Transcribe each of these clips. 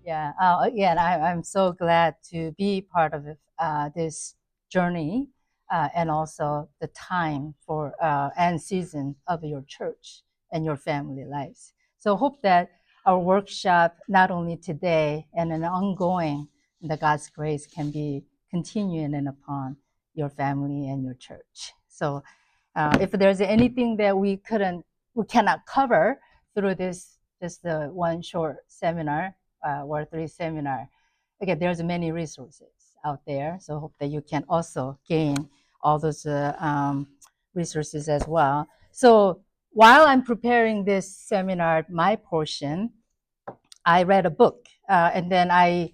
Yeah. Again, I'm so glad to be part of this journey and also the time for and season of your church and your family lives. So hope that our workshop, not only today and an ongoing, the God's grace can be continuing and upon your family and your church. So if there's anything that we cannot cover through this, just the one short seminar, or three seminar, again, there's many resources out there. So hope that you can also gain all those resources as well. So while I'm preparing this seminar, my portion, I read a book, and then I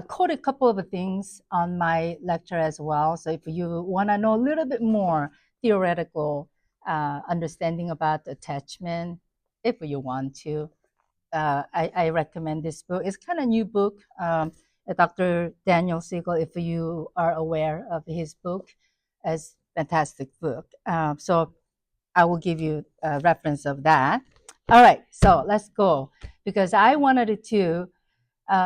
quoted a couple of things on my lecture as well. So if you want to know a little bit more theoretical understanding about attachment, if you want to, I recommend this book. It's kind of new book. Dr. Daniel Siegel, if you are aware of his book, is fantastic book. So I will give you a reference of that. All right, so let's go because I wanted to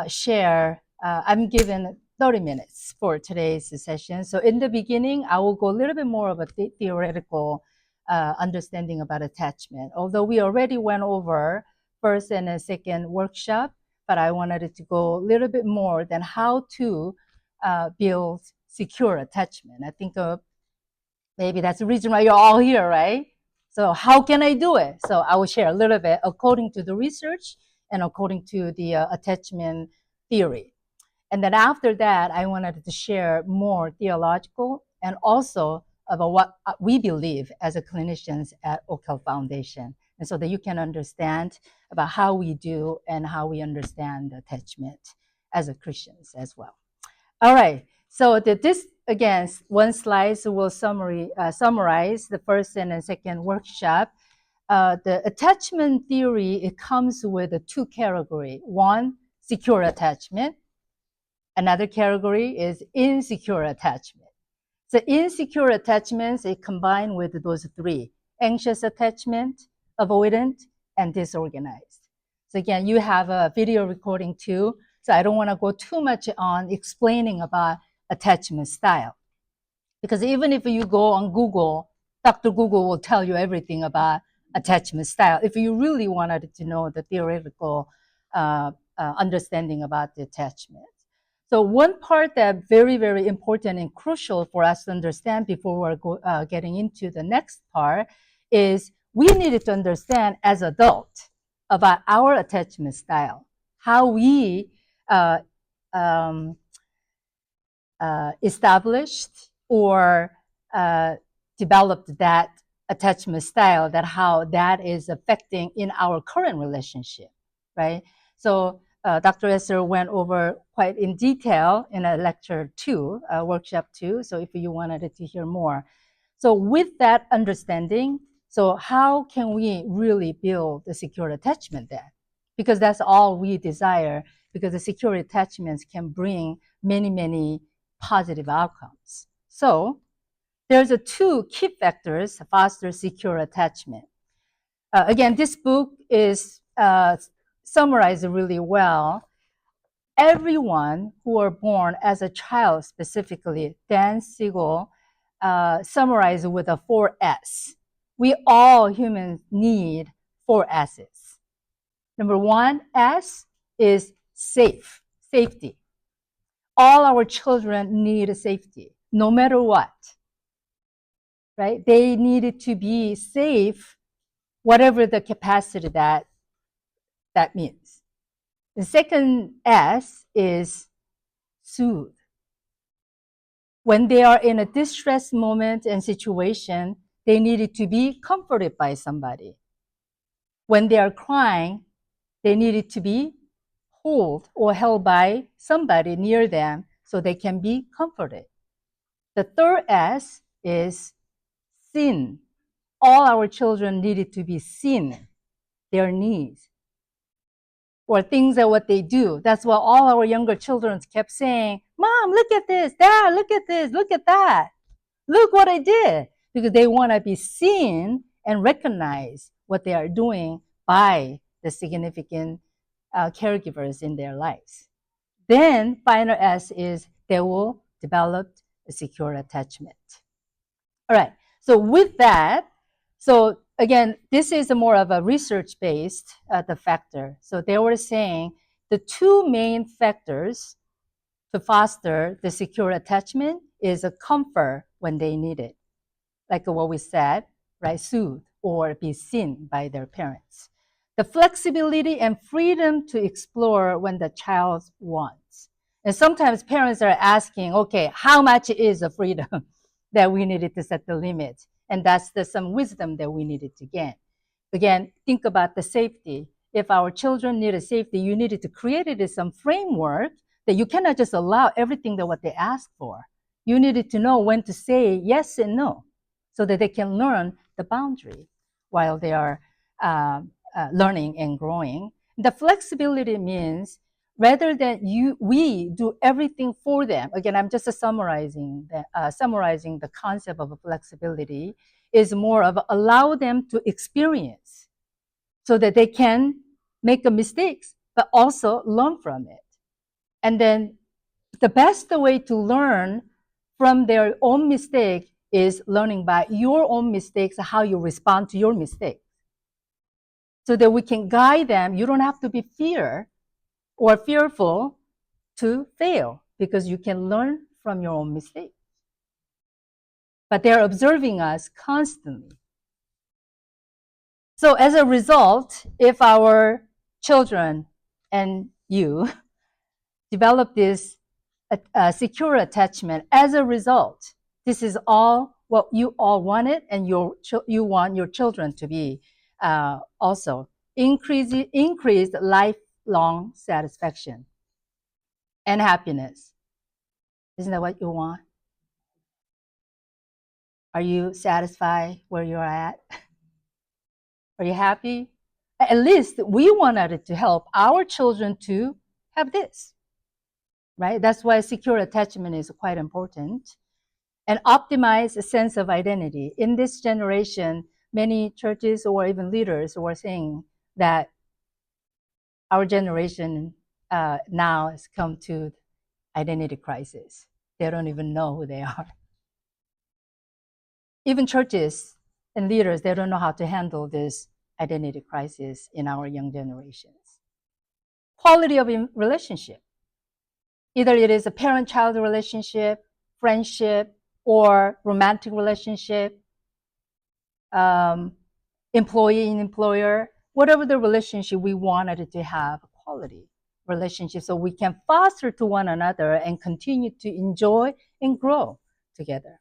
share. I'm given 30 minutes for today's session. So in the beginning, I will go a little bit more of a theoretical understanding about attachment. Although we already went over first and a second workshop, but I wanted to go a little bit more than how to build secure attachment. I think maybe that's the reason why you're all here, right? So how can I do it? So I will share a little bit according to the research and according to the attachment theory. And then after that, I wanted to share more theological and also about what we believe as a clinicians at Oak Hill Foundation. And so that you can understand about how we do and how we understand attachment as a Christians as well. All right. So this, again, one slide will summarize the first and the second workshop. The attachment theory, it comes with two categories. One, secure attachment. Another category is insecure attachment. So insecure attachments, it combined with those three: anxious attachment, avoidant, and disorganized. So again, you have a video recording too. So I don't want to go too much on explaining about attachment style. Because even if you go on Google, Dr. Google will tell you everything about attachment style. If you really wanted to know the theoretical understanding about the attachment. So one part that very, very important and crucial for us to understand before we're getting into the next part is we needed to understand as adults about our attachment style, how we established or developed that attachment style, that how that is affecting in our current relationship, right? So Dr. Esser went over quite in detail in a lecture two, workshop two. So if you wanted to hear more. So with that understanding, so how can we really build a secure attachment then? Because that's all we desire, because the secure attachments can bring many, many positive outcomes. So there's two key factors to foster secure attachment. Again, this book is summarized really well. Everyone who are born as a child, specifically, Dan Siegel summarized with a 4S. We all humans need 4 S's. Number 1 S is safety. All our children need safety, no matter what, right? They needed to be safe, whatever the capacity that means. The second S is soothe. When they are in a distress moment and situation, they needed to be comforted by somebody. When they are crying, they needed to be held by somebody near them so they can be comforted. The third S is seen. All our children needed to be seen, their needs, or things that what they do. That's what all our younger children kept saying, Mom, look at this, Dad, look at this, look at that. Look what I did. Because they want to be seen and recognize what they are doing by the significant caregivers in their lives. Then final S is they will develop a secure attachment. All right. So with that, so again, this is more of a research-based the factor. So they were saying the two main factors to foster the secure attachment is a comfort when they need it, like what we said, right? Soothe or be seen by their parents. The flexibility and freedom to explore when the child wants. And sometimes parents are asking, okay, how much is the freedom that we needed to set the limits? And that's some wisdom that we needed to gain. Again, think about the safety. If our children needed safety, you needed to create it as some framework that you cannot just allow everything that what they ask for. You needed to know when to say yes and no, so that they can learn the boundary while they are learning and growing. The flexibility means rather than we do everything for them. Again, I'm just summarizing the concept of flexibility is more of allow them to experience so that they can make mistakes, but also learn from it. And then the best way to learn from their own mistake is learning by your own mistakes, how you respond to your mistake. So that we can guide them. You don't have to be fearful to fail because you can learn from your own mistakes. But they're observing us constantly. So as a result, if our children and you develop this secure attachment, as a result, this is all what you all wanted, and you want your children to be also increased lifelong satisfaction and happiness. Isn't that what you want? Are you satisfied where you're at? Are you happy? At least we wanted to help our children to have this, right? That's why secure attachment is quite important. And optimize a sense of identity. In this generation, many churches or even leaders were saying that our generation now has come to identity crisis. They don't even know who they are. Even churches and leaders, they don't know how to handle this identity crisis in our young generations. Quality of relationship. Either it is a parent-child relationship, friendship, or romantic relationship, employee and employer, whatever the relationship we wanted to have, a quality relationship, so we can foster to one another and continue to enjoy and grow together.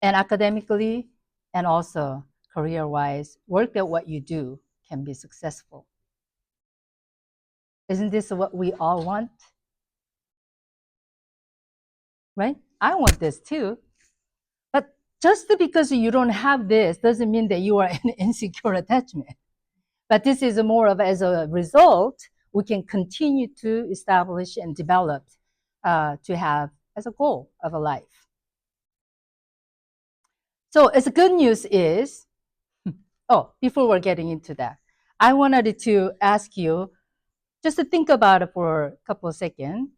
And academically and also career-wise, work at what you do can be successful. Isn't this what we all want? Right? I want this too. But just because you don't have this doesn't mean that you are in insecure attachment. But this is more of, as a result, we can continue to establish and develop to have as a goal of a life. So as the good news is, before we're getting into that, I wanted to ask you just to think about it for a couple of seconds.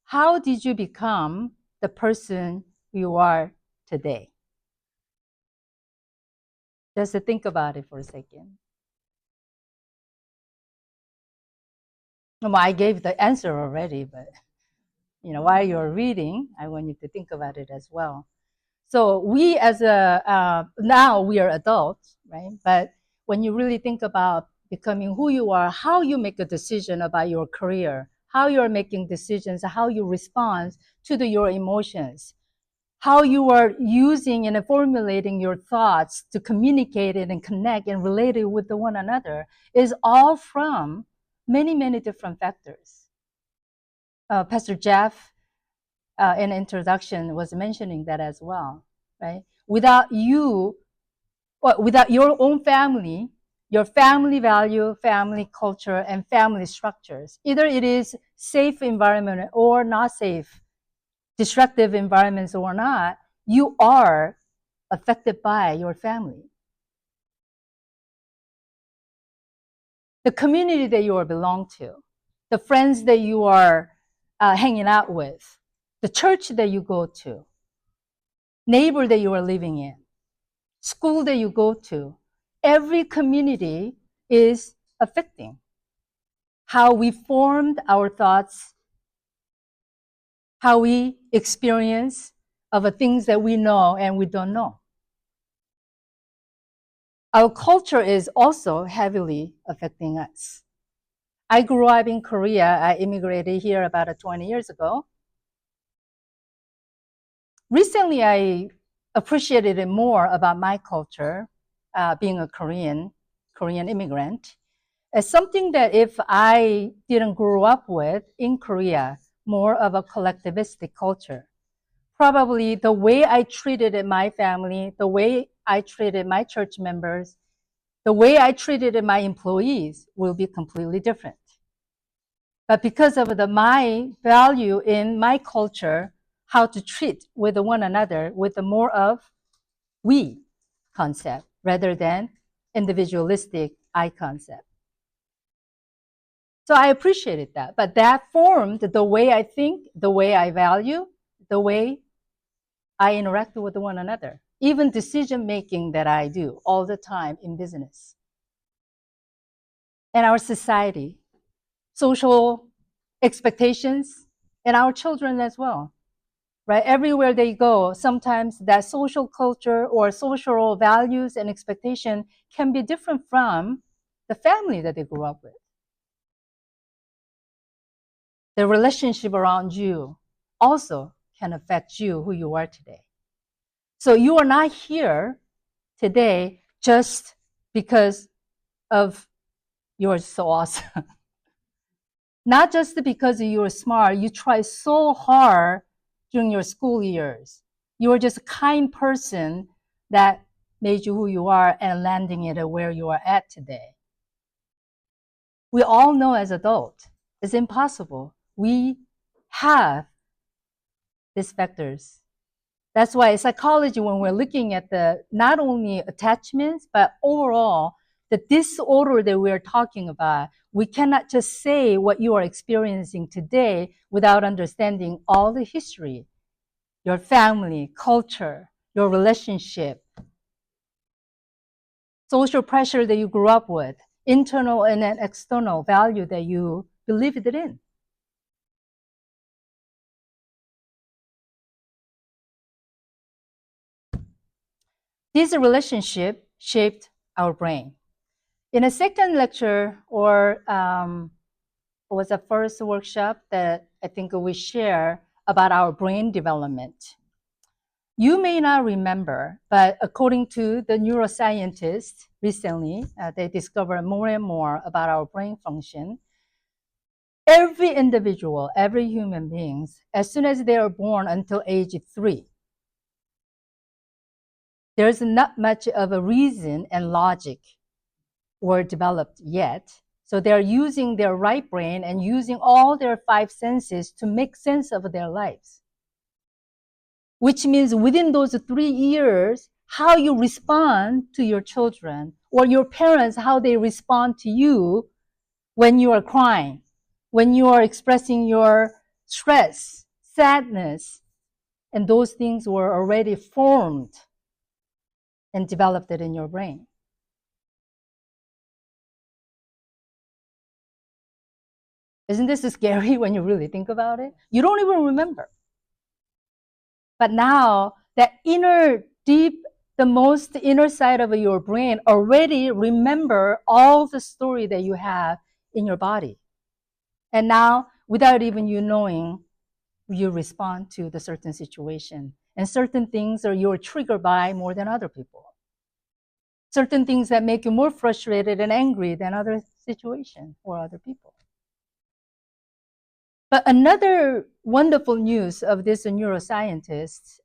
How did you become the person you are today? Just to think about it for a second. Well, I gave the answer already, but while you're reading, I want you to think about it as well. So we now we are adults, right? But when you really think about becoming who you are, how you make a decision about your career, how you're making decisions, how you respond to your emotions, how you are using and formulating your thoughts to communicate it and connect and relate it with one another is all from many, many different factors. Pastor Jeff, in introduction, was mentioning that as well, right? Without your own family, your family value, family culture, and family structures, either it is safe environment or not safe, destructive environments or not, you are affected by your family. the community that you are belong to, the friends that you are hanging out with, the church that you go to, neighbor that you are living in, school that you go to. Every community is affecting how we formed our thoughts, how we experience of the things that we know and we don't know. Our culture is also heavily affecting us. I grew up in Korea. I immigrated here about 20 years ago. Recently, I appreciated it more about my culture, being a Korean immigrant, as something that if I didn't grow up with in Korea, more of a collectivistic culture. Probably the way I treated my family, the way I treated my church members, the way I treated my employees will be completely different. But because of my value in my culture, how to treat with one another with a more of we concept rather than individualistic I concept. So I appreciated that. But that formed the way I think, the way I value, the way I interact with one another, even decision making that I do all the time in business. And our society, social expectations, and our children as well, right? Everywhere they go, sometimes that social culture or social values and expectation can be different from the family that they grew up with. The relationship around you also can affect you, who you are today. So you are not here today just because of you're so awesome. Not just because you're smart, you try so hard during your school years. You are just a kind person that made you who you are and landing it at where you are at today. We all know as adults, it's impossible. We have these factors. That's why psychology, when we're looking at the not only attachments, but overall, the disorder that we're talking about, we cannot just say what you are experiencing today without understanding all the history, your family, culture, your relationship, social pressure that you grew up with, internal and external value that you believed it in. This relationship shaped our brain. In a second lecture, or was a first workshop that I think we share about our brain development. You may not remember, but according to the neuroscientists recently, they discovered more and more about our brain function. Every individual, every human being, as soon as they are born until age 3, there's not much of a reason and logic were developed yet. So they're using their right brain and using all their 5 senses to make sense of their lives. Which means within those 3 years, how you respond to your children or your parents, how they respond to you when you are crying, when you are expressing your stress, sadness, and those things were already formed and developed it in your brain. Isn't this scary when you really think about it? You don't even remember. But now that inner, deep, the most inner side of your brain already remember all the story that you have in your body. And now, without even you knowing, you respond to the certain situation. And certain things are you're triggered by more than other people. Certain things that make you more frustrated and angry than other situations or other people. But another wonderful news of this neuroscientists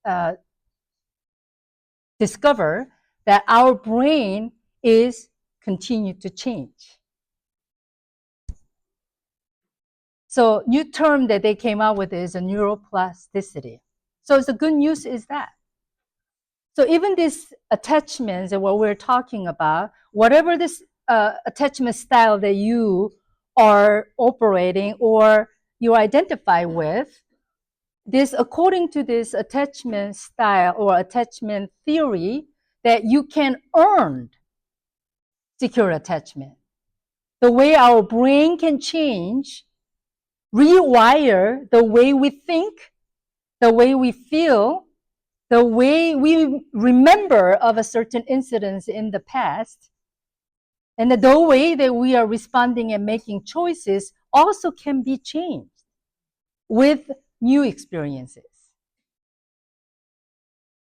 discover that our brain is continue to change. So new term that they came out with is a neuroplasticity. So the good news is that. So even these attachments and what we're talking about, whatever this attachment style that you are operating or you identify with, this, according to this attachment style or attachment theory, that you can earn secure attachment. The way our brain can change, rewire the way we think, the way we feel, the way we remember of a certain incidents in the past, and the way that we are responding and making choices also can be changed with new experiences.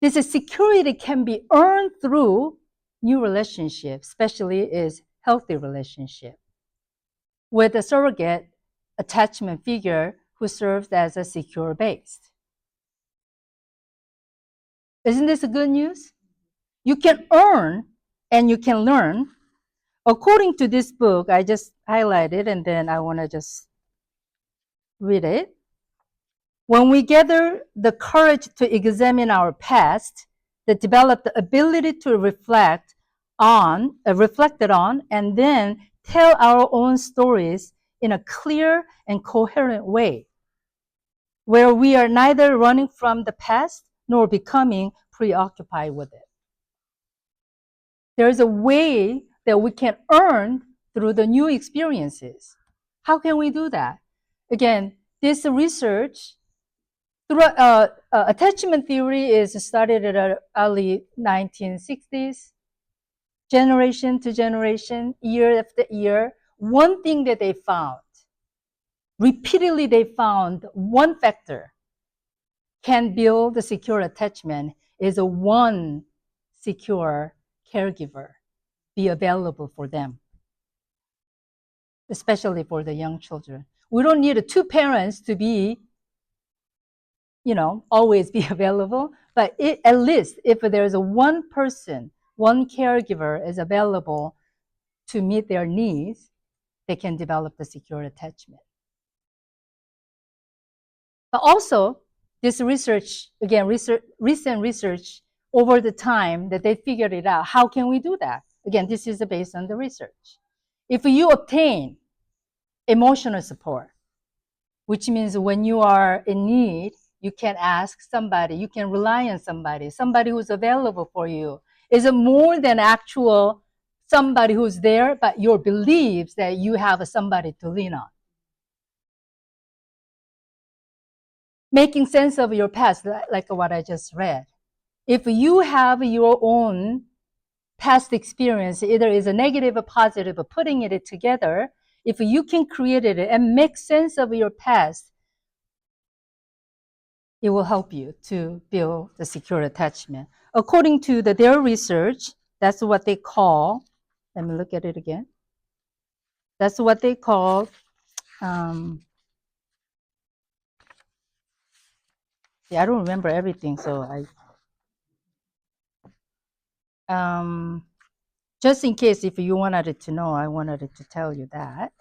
This security can be earned through new relationships, especially is healthy relationship, with a surrogate attachment figure who serves as a secure base. Isn't this good news? You can earn and you can learn. According to this book, I just highlighted and then I want to just read it. When we gather the courage to examine our past, that develop the ability to reflected on, and then tell our own stories in a clear and coherent way, where we are neither running from the past nor becoming preoccupied with it. There is a way that we can earn through the new experiences. How can we do that? Again, this research through attachment theory is started at the early 1960s, generation to generation, year after year. One thing that they found, repeatedly they found, one factor can build a secure attachment is a one secure caregiver be available for them, especially for the young children. We don't need two parents to be, always be available, but at least if there's a one person, one caregiver is available to meet their needs, they can develop the secure attachment. But also, this research, again, recent research over the time that they figured it out, how can we do that? Again, this is based on the research. If you obtain emotional support, which means when you are in need, you can ask somebody, you can rely on somebody who's available for you. Is it more than actual somebody who's there, but your beliefs that you have somebody to lean on? Making sense of your past, like what I just read. If you have your own past experience, either is a negative or positive, but putting it together, if you can create it and make sense of your past, it will help you to build the secure attachment. According to their research, that's what they call, let me look at it again. That's what they call, I don't remember everything, so just in case if you wanted to know, I wanted to tell you that.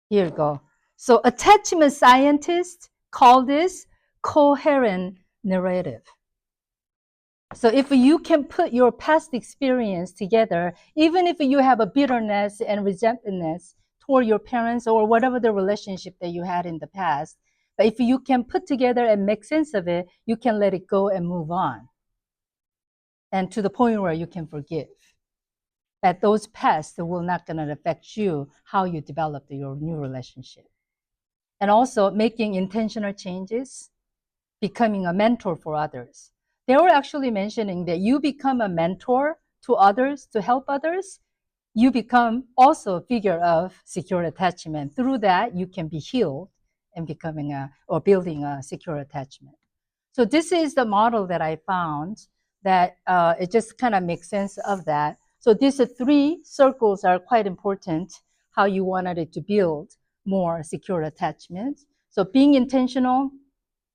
Here you go. So attachment scientists call this coherent narrative. So if you can put your past experience together, even if you have a bitterness and resentfulness toward your parents or whatever the relationship that you had in the past, but if you can put together and make sense of it, you can let it go and move on. And to the point where you can forgive. That those pasts will not going to affect you, how you develop your new relationship. And also making intentional changes, becoming a mentor for others. They were actually mentioning that you become a mentor to others, to help others, you become also a figure of secure attachment. Through that, you can be healed and building a secure attachment. So this is the model that I found that it just kind of makes sense of that. So these three circles are quite important, how you wanted it to build more secure attachments. So being intentional,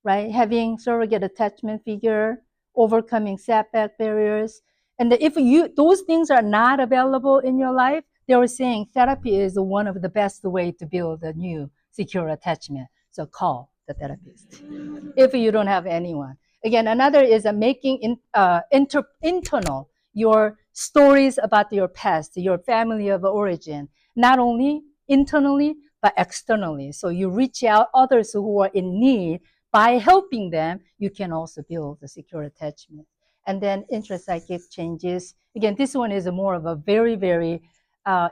right? Having surrogate attachment figure, overcoming setback barriers. And if those things are not available in your life, they were saying therapy is one of the best way to build a new secure attachment. So call the therapist if you don't have anyone. Again, another is making internal your stories about your past, your family of origin, not only internally, but externally. So you reach out others who are in need. By helping them, you can also build a secure attachment. And then intrapsychic changes. Again, this one is more of a very, very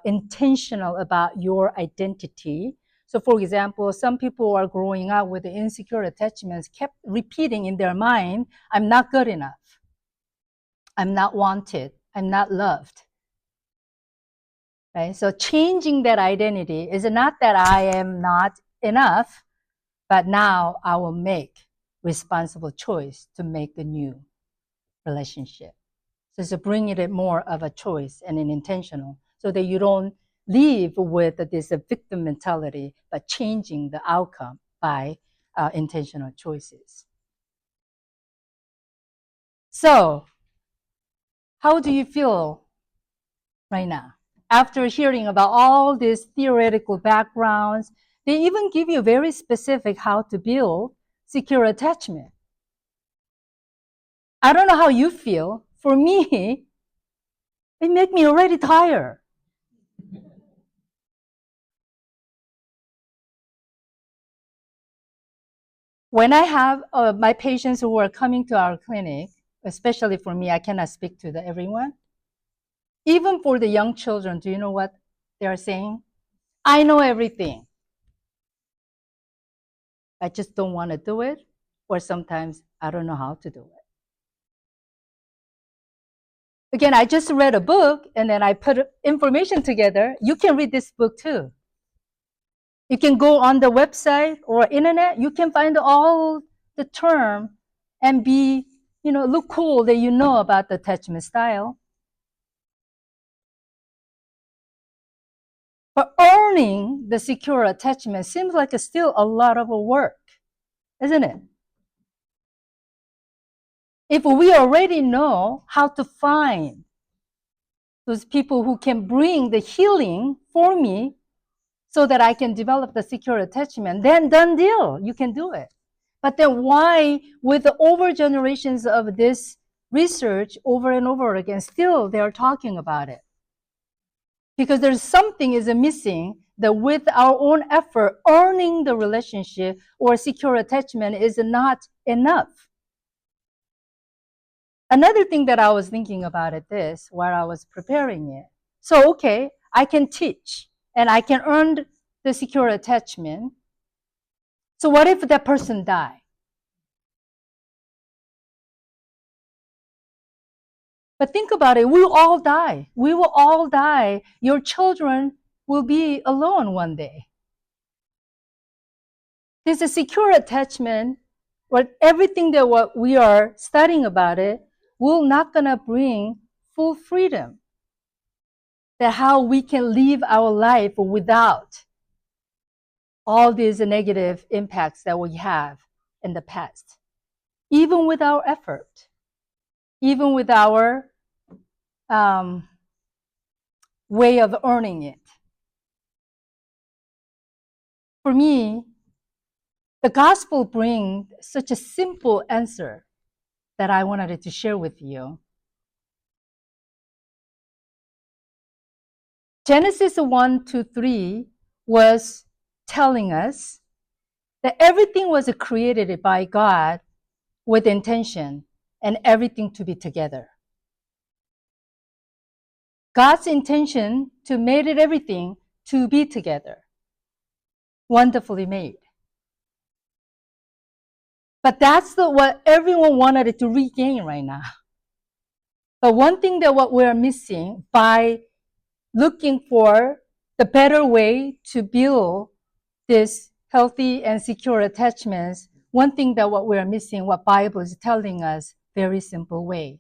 intentional about your identity. So for example, some people are growing up with insecure attachments, kept repeating in their mind, I'm not good enough. I'm not wanted. I'm not loved. Right? So changing that identity is not that I am not enough, but now I will make responsible choice to make a new relationship. So it's bringing it more of a choice and an intentional, so that you don't live with this victim mentality, but changing the outcome by intentional choices. So, how do you feel right now? After hearing about all these theoretical backgrounds, they even give you very specific how to build secure attachment. I don't know how you feel. For me, it makes me already tired. When I have my patients who are coming to our clinic, especially for me, I cannot speak to everyone. Even for the young children, do you know what they are saying? I know everything. I just don't want to do it, or sometimes I don't know how to do it. Again, I just read a book and then I put information together. You can read this book too. You can go on the website or internet. You can find all the term and be, look cool that you know about the attachment style. But earning the secure attachment seems like it's still a lot of work, isn't it? If we already know how to find those people who can bring the healing for me so that I can develop the secure attachment, then done deal, you can do it. But then why, with the over generations of this research over and over again, still they're talking about it? Because there's something is missing, that with our own effort, earning the relationship or secure attachment is not enough. Another thing that I was thinking about this while I was preparing it. So, okay, I can teach and I can earn the secure attachment. So what if that person die? But think about it, we will all die. We will all die. Your children will be alone one day. There's a secure attachment, but everything that what we are studying about it will not gonna bring full freedom. That how we can live our life without all these negative impacts that we have in the past, even with our effort, even with our way of earning it. For me, the gospel brings such a simple answer that I wanted to share with you. Genesis 1-3 was telling us that everything was created by God with intention and everything to be together. God's intention to make it everything to be together. Wonderfully made. But that's what everyone wanted to regain right now. But one thing that what we're missing by looking for the better way to build this healthy and secure attachments, one thing that what we're missing, what Bible is telling us, very simple way.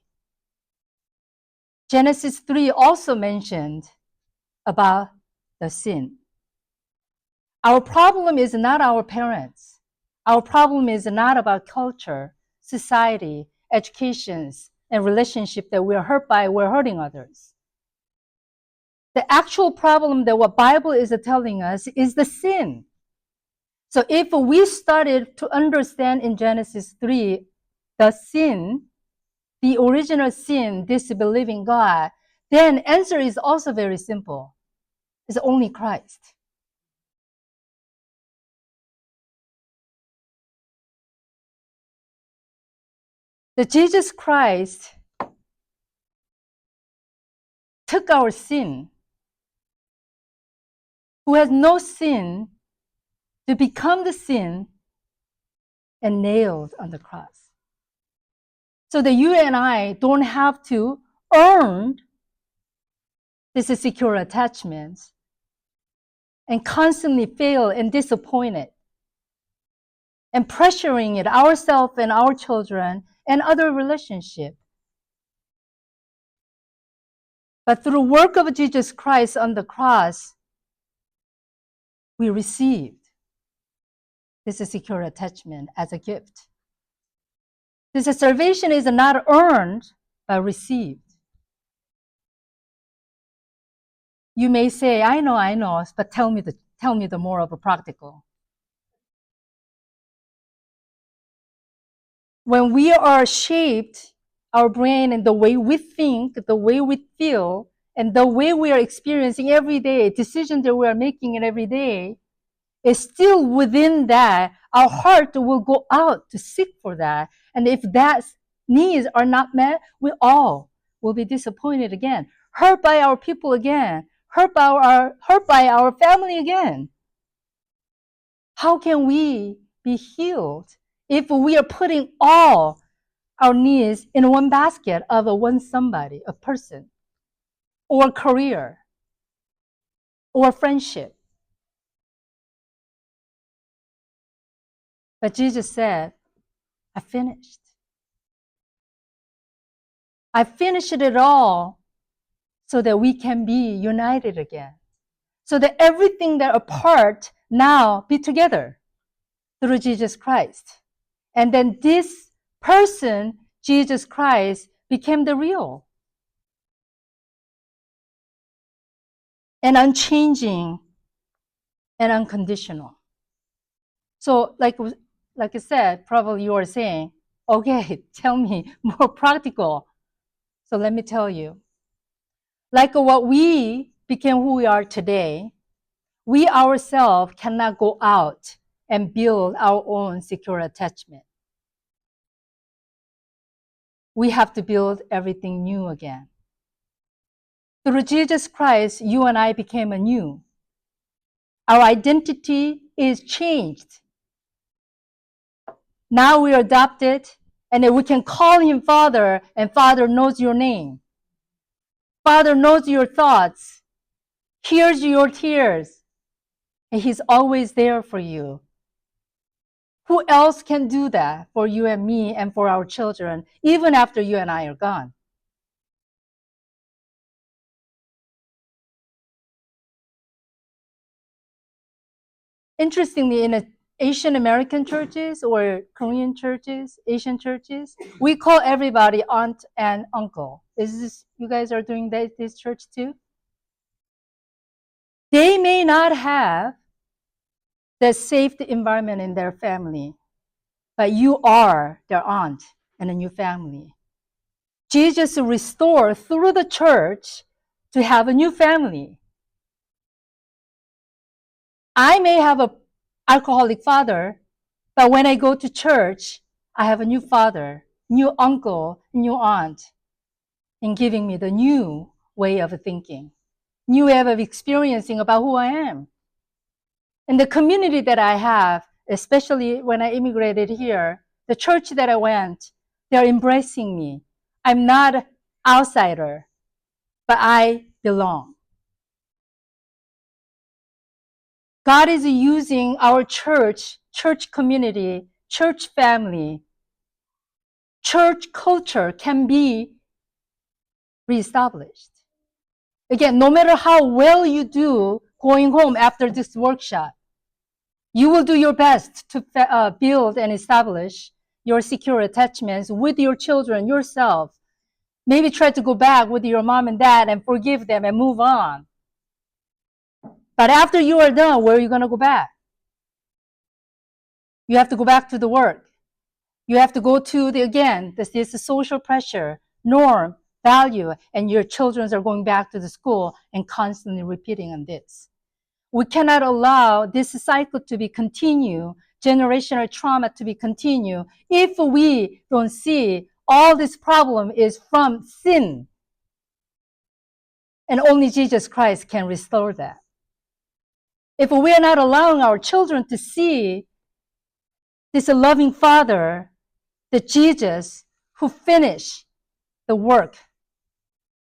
Genesis 3 also mentioned about the sin. Our problem is not our parents. Our problem is not about culture, society, educations, and relationship that we're hurt by, we're hurting others. The actual problem that what Bible is telling us is the sin. So if we started to understand in Genesis 3 the sin, the original sin, disbelieving God, then answer is also very simple. It's only Christ. The Jesus Christ took our sin, who has no sin, to become the sin and nailed on the cross. So that you and I don't have to earn this secure attachment and constantly fail and disappointed and pressuring it ourselves and our children and other relationships. But through the work of Jesus Christ on the cross, we received this secure attachment as a gift. This salvation is not earned, but received. You may say, I know, but tell me the more of a practical. When we are shaped, our brain and the way we think, the way we feel, and the way we are experiencing every day, decisions that we are making every day, is still within that, our heart will go out to seek for that. And if that needs are not met, we all will be disappointed again, hurt by our people again, hurt by our family again. How can we be healed if we are putting all our needs in one basket of one somebody, a person, or career, or friendship? But Jesus said, I finished. I finished it all so that we can be united again. So that everything that apart now be together through Jesus Christ. And then this person, Jesus Christ, became the real and unchanging and unconditional. So like I said, probably you are saying, okay, tell me more practical. So let me tell you. Like what we became who we are today, we ourselves cannot go out and build our own secure attachment. We have to build everything new again. Through Jesus Christ, you and I became anew. Our identity is changed. Now we are adopted, and we can call him Father, and Father knows your name. Father knows your thoughts, hears your tears, and he's always there for you. Who else can do that for you and me and for our children, even after you and I are gone? Interestingly, in Asian American churches or Korean churches, Asian churches, we call everybody aunt and uncle. Is this, you guys are doing this church too? They may not have the safe environment in their family, but you are their aunt and a new family. Jesus restored through the church to have a new family. I may have an alcoholic father, but when I go to church, I have a new father, new uncle, new aunt, in giving me the new way of thinking, new way of experiencing about who I am. And the community that I have, especially when I immigrated here, the church that I went, they're embracing me. I'm not an outsider, but I belong. God is using our church community, church family, church culture can be reestablished. Again, no matter how well you do going home after this workshop, you will do your best to build and establish your secure attachments with your children, yourself. Maybe try to go back with your mom and dad and forgive them and move on. But after you are done, where are you going to go back? You have to go back to the work. You have to go to this is social pressure, norm, value, and your children are going back to the school and constantly repeating on this. We cannot allow this cycle to be continue, generational trauma to be continue, if we don't see all this problem is from sin. And only Jesus Christ can restore that. If we are not allowing our children to see this loving Father, the Jesus who finished the work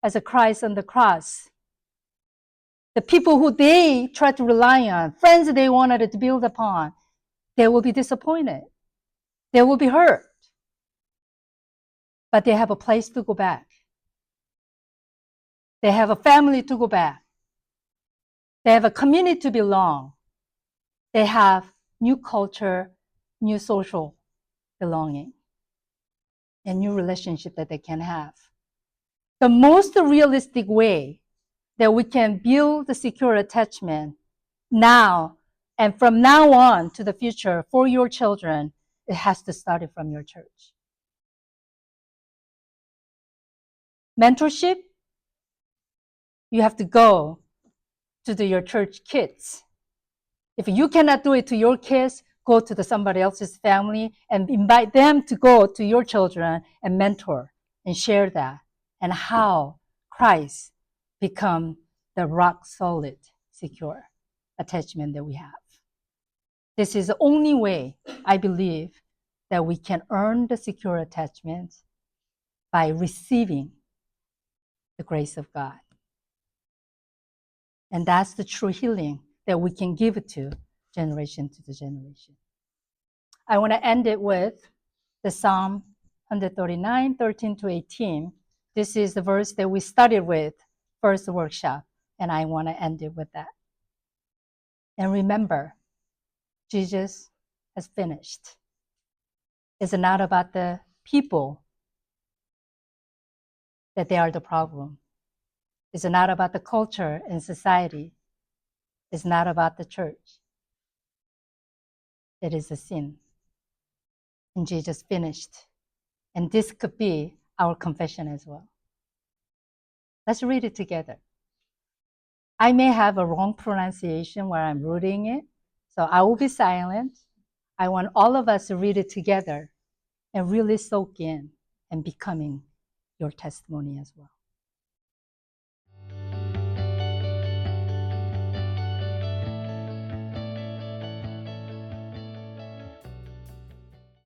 as a Christ on the cross, the people who they tried to rely on, friends they wanted to build upon, they will be disappointed. They will be hurt. But they have a place to go back. They have a family to go back. They have a community to belong. They have new culture, new social belonging, and new relationship that they can have. The most realistic way that we can build the secure attachment now and from now on to the future for your children, it has to start from your church. Mentorship, you have to go to your church kids. If you cannot do it to your kids, go to somebody else's family and invite them to go to your children and mentor and share that and how Christ become the rock solid, secure attachment that we have. This is the only way, I believe, that we can earn the secure attachment by receiving the grace of God. And that's the true healing that we can give to generation to the generation. I want to end it with the Psalm 139, 13 to 18. This is the verse that we started with first workshop, and I want to end it with that. And remember, Jesus has finished. It's not about the people that they are the problem. It's not about the culture and society. It's not about the church. It is a sin. And Jesus finished. And this could be our confession as well. Let's read it together. I may have a wrong pronunciation where I'm reading it, so I will be silent. I want all of us to read it together and really soak in and becoming your testimony as well.